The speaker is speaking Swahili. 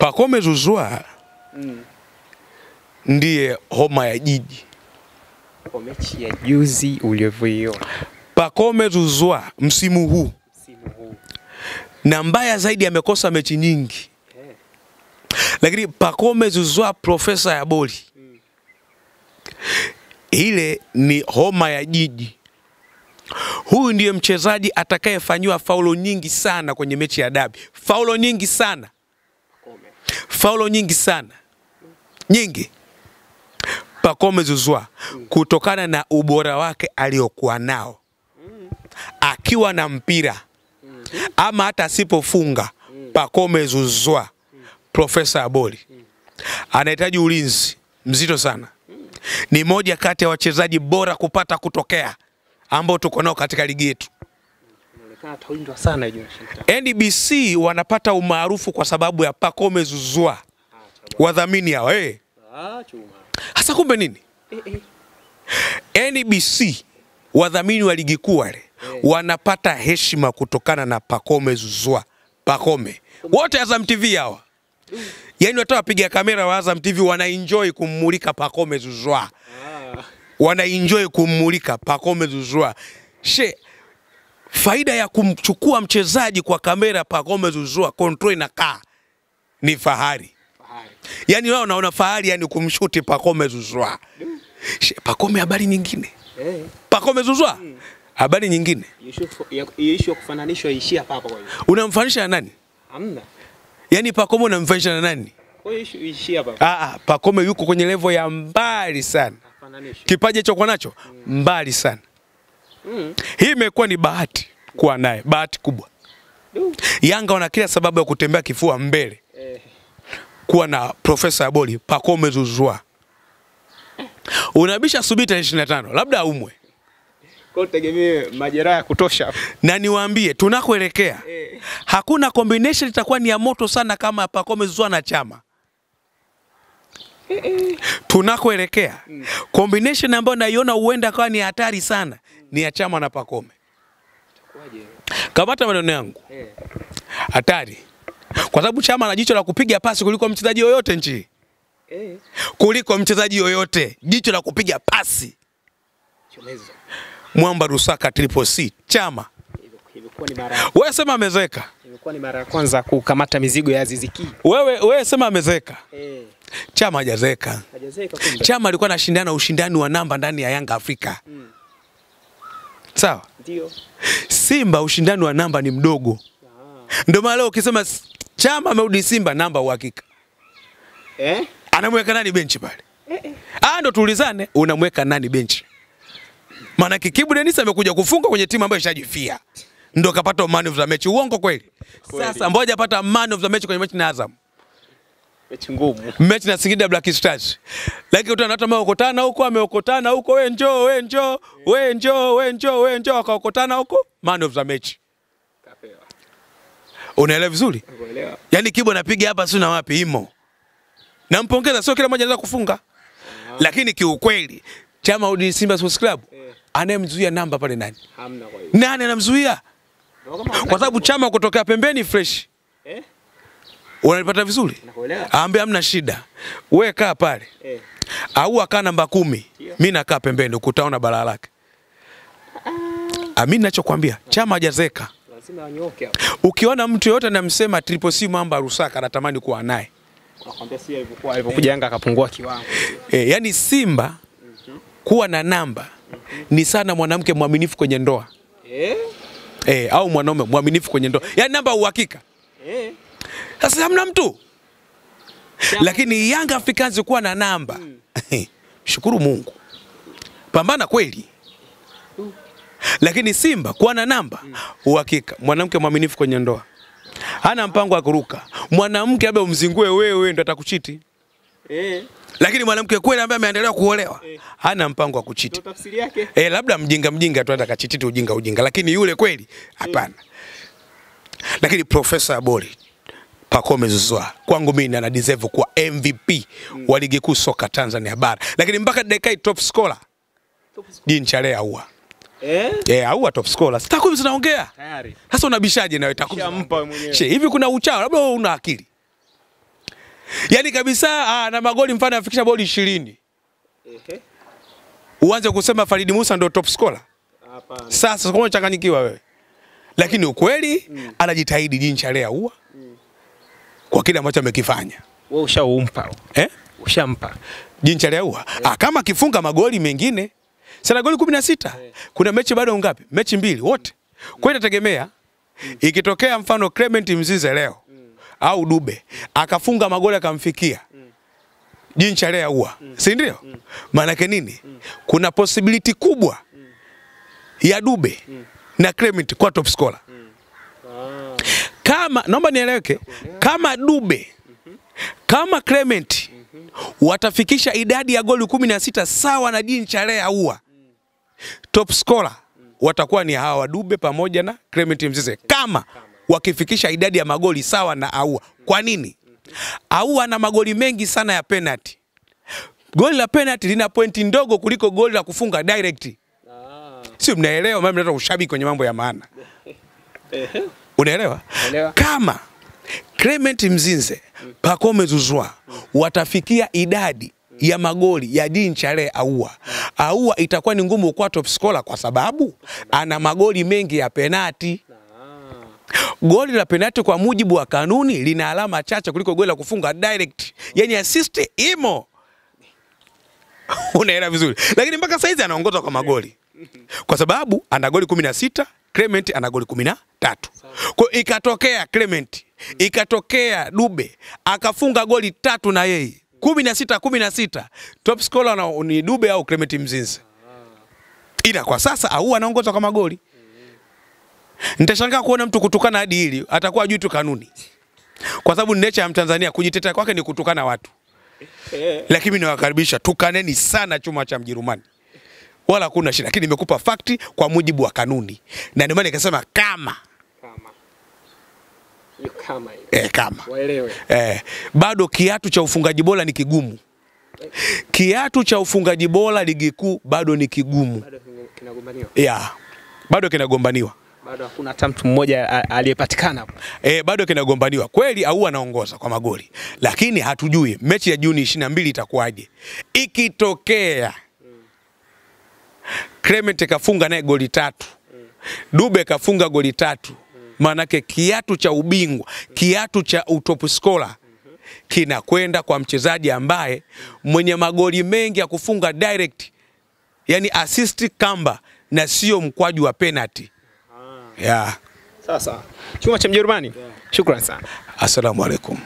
Pacome Zouzoua ndiye homa ya jiji. Kwa mechi ya juzi ulivyoiona. Pacome Zouzoua msimu huu. Na mbaya zaidi amekosa mechi nyingi. Lakini Pacome Zouzoua profesa ya boli. Ile ni homa ya jiji. Huyu ndiye mchezaji atakayefanywa faulo nyingi sana kwenye mechi ya dabi. Faulo nyingi sana. Faulo nyingi sana. Nyingi. Pacome Zouzoua kutokana na ubora wake aliokuwa nao. Akiwa na mpira ama hata asipofunga, Pacome Zouzoua profesa ya boli anahitaji ulinzi mzito sana. Ni moja kati ya wachezaji bora kupata kutokea ambao tuko nao katika ligi yetu. Inaonekana tawindwa sana hiyo. NBC wanapata umaarufu kwa sababu ya Pacome Zouzoua. Wadhamini hao chuma. Hasa kumbe nini? NBC wadhamini wa ligi kuu wale wanapata heshima kutokana na Pacome Zouzoua. Pacome. Wote Azam TV hawa. Yaani watu wapiga kamera wa Azam TV wanaenjoy kummulika Pacome Zouzoua. Wanaenjoy kummulika Pacome Zouzoua. Faida ya kumchukua mchezaji kwa kamera Pacome Zouzoua control inakaa ni fahari. Yaani wao wanaona fahari yani kumshuti Pacome Zouzoua. Pacome habari nyingine. Pacome Zouzoua habari nyingine. Issue kufananishwa ishia hapa kwa hiyo. Unamfanisha na nani? Hamna. Yaani Pacome unamfanisha na nani? Kwa hiyo ishia hapa. Pacome yuko kwenye level ya mbali sana. Kipaji chako nacho mbali sana. Hii imekuwa ni bahati kuwa naye, bahati kubwa. Yanga wana kila sababu ya kutembea kifua mbele. Kuwa na profesa ya boli Pacome Zouzoua. Unabisha subita 25, labda umwe. Kwa tegemee majeraha ya kutosha. Na niwaambie tunakoelekea hakuna combination itakuwa ni ya moto sana kama Pacome Zouzoua na Chama. Tunakoelekea combination ambayo naiona huenda kwa ni hatari sana ni ya Chama na Pacome. Kamata maneno yangu. Hatari. Kwa sababu Chama ana jicho la kupiga pasi kuliko mchezaji yoyote nchi. Kuliko mchezaji yoyote, jicho la kupiga pasi. Mwamba Rusaka Triple C, Chama. Ilikuwa ni mara. Wewe sema amezeeka. Ilikuwa ni mara ya kwanza kukamata mizigo ya Aziz Ki. Wewe sema amezeeka. Chama hajazeeka. Kumbe. Chama alikuwa anashindana ushindani wa namba ndani ya Yanga Afrika. Sawa? Ndio. Simba ushindani wa namba ni mdogo. Ndio maana leo ukisema Chama amerudi Simba namba uhakika. Anamweka nani benchi pale? Ndo tuulizane, unamweka nani benchi? Maana Kibu Denis amekuja kufunga kwenye timu ambayo ishajifia. Ndio kapata man of the match. Uongo kweli? Sasa mmoja apata man of the match kwenye mechi na Azam. Mechi ngumu. Mechi na Singida Black Stars. Lakini utaona watu wameokotana huko, ameokotana huko, we njoo, wakaokotana huko, man of the match. Kapewa. Unaelewa vizuri? Unaelewa. Yaani Kibu anapiga hapa sio na wapi imo. Nampongeza, sio kila mmoja anaweza kufunga. Lakini kiukweli Chama udi Simba Sports Club anayemzuia namba pale nani? Hamna kwa hiyo. Nani anamzuia? Kwa sababu Chama kutokea pembeni fresh. Unalipata vizuri? Nakuelewa. Aambia hamna shida. Wewe kaa pale. Au akaa namba 10. Mimi nakaa pembeni ukutaona balaa lake. Mimi ninachokuambia Chama hajazeka. Lazima anyoke hapo. Ukiona mtu yote anamsema Triple C Mwamba Rusaka anatamani kuwa naye. Nakwambia si alipokuja Yanga akapungua kiwango. Yaani Simba kuwa na namba ni sana mwanamke mwaminifu kwenye ndoa. Au mwanaume mwaminifu kwenye ndoa. Yaani namba uhakika. Sasa hamna mtu. Lakini Yanga Africans kuwa na namba. Shukuru Mungu. Pambana kweli. Lakini Simba kuwa na namba uhakika, mwanamke mwaminifu kwenye ndoa. Hana mpango wa kuruka. Mwanamke labda umzingue wewe ndo atakuchiti. Lakini mwanamke kweli ambaye ameendelea kuolewa hana mpango wa kuchiti. Ndio tafsiri yake. Labda mjinga tu atakachititi ujinga. Lakini yule kweli hapana. Lakini profesa ya boli Pacome Zouzoua kwangu mimi ana deserve kuwa MVP wa ligi kuu soka Tanzania bara. Lakini mpaka dakika top scorer Jean Charles Ahoua. Ahoua top scorer. Takwimu zinaongea. Tayari. Sasa unabishaje nawe takwimu? Hivi kuna uchao labda una akili. Yaani kabisa na magoli mfano afikisha boli 20. Uanze kusema Farid Musa ndio top scorer? Hapana. Sasa kwa unachanganyikiwa wewe. Lakini ukweli anajitahidi Jean Charles Ahoua kwa kile ambacho amekifanya. Wewe ushaumpa. Ushampa Jean Charles Ahoua. Kama kifunga magoli mengine, sana goli 16. Kuna mechi bado ngapi? Mechi 2 wote. Kwa hiyo inategemea ikitokea mfano Clement Mzize leo au Dube akafunga magoli akamfikia Jean Charles Ahoua, si ndio? Maana yake nini? Kuna possibility kubwa ya Dube na Clement kwa top scorer. Kama naomba nieleweke, kama Dube kama Clement watafikisha idadi ya goli 16 sawa na Jean Charles Ahoua, top scorer watakuwa ni hawa Dube pamoja na Clement Mzize kama wakifikisha idadi ya magoli sawa na Ahoua. Kwa nini? Ahoua ana magoli mengi sana ya penalty. Goli la penalty lina pointi ndogo kuliko goli la kufunga direct. Sio, mnaelewa? Mimi nataka ushabiki kwenye mambo ya maana. Unaelewa? Kama Clement Mzize, Pacome Zouzoua watafikia idadi ya magoli ya Jean Charles Ahoua, Ahoua itakuwa ni ngumu kwa top scorer kwa sababu ana magoli mengi ya penalty. Goli la penalty kwa mujibu wa kanuni lina alama chache kuliko goli la kufunga direct. Yaani assist imo. Unaelewa vizuri. Lakini mpaka saizi anaongoza kwa magoli. Kwa sababu ana goli 16, Clement ana goli 13. Kwa ikatokea Clement, ikatokea Dube akafunga goli 3 na yeye 16, top scorer ni Dube au Clement Mzize. Ila kwa sasa Ahoua anaongoza kwa magoli. Nitashangaa kuona mtu kutukana hadi hili, atakuwa juu tu kanuni. Kwa sababu nature ya Mtanzania kujitetea kwake ni kutukana watu. Lakini mimi nawakaribisha, tukaneni sana chuma cha Mjerumani. Wala kuna shida, lakini nimekupa fakti kwa mujibu wa kanuni. Na ndio maana nikasema kama. Kama. Waelewe. Bado kiatu cha ufungaji bora ni kigumu. Kiatu cha ufungaji bora ligi kuu bado ni kigumu. Bado kinagombaniwa. Bado kinagombaniwa. Bado hakuna hata mtu mmoja aliyepatikana hapo. Bado kinagombaniwa. Kweli Ahoua anaongoza kwa magoli. Lakini hatujui mechi ya Juni 22 itakuwaje. Ikitokea Clement kafunga naye goli 3. Dube kafunga goli 3. Manake kiatu cha ubingwa, kiatu cha top scorer kinakwenda kwa mchezaji ambaye mwenye magoli mengi ya kufunga direct. Yani assist kamba na sio mkwaju wa penalty. Sasa chuma cha Mjerumani. Shukrani sana. Assalamu alaikum.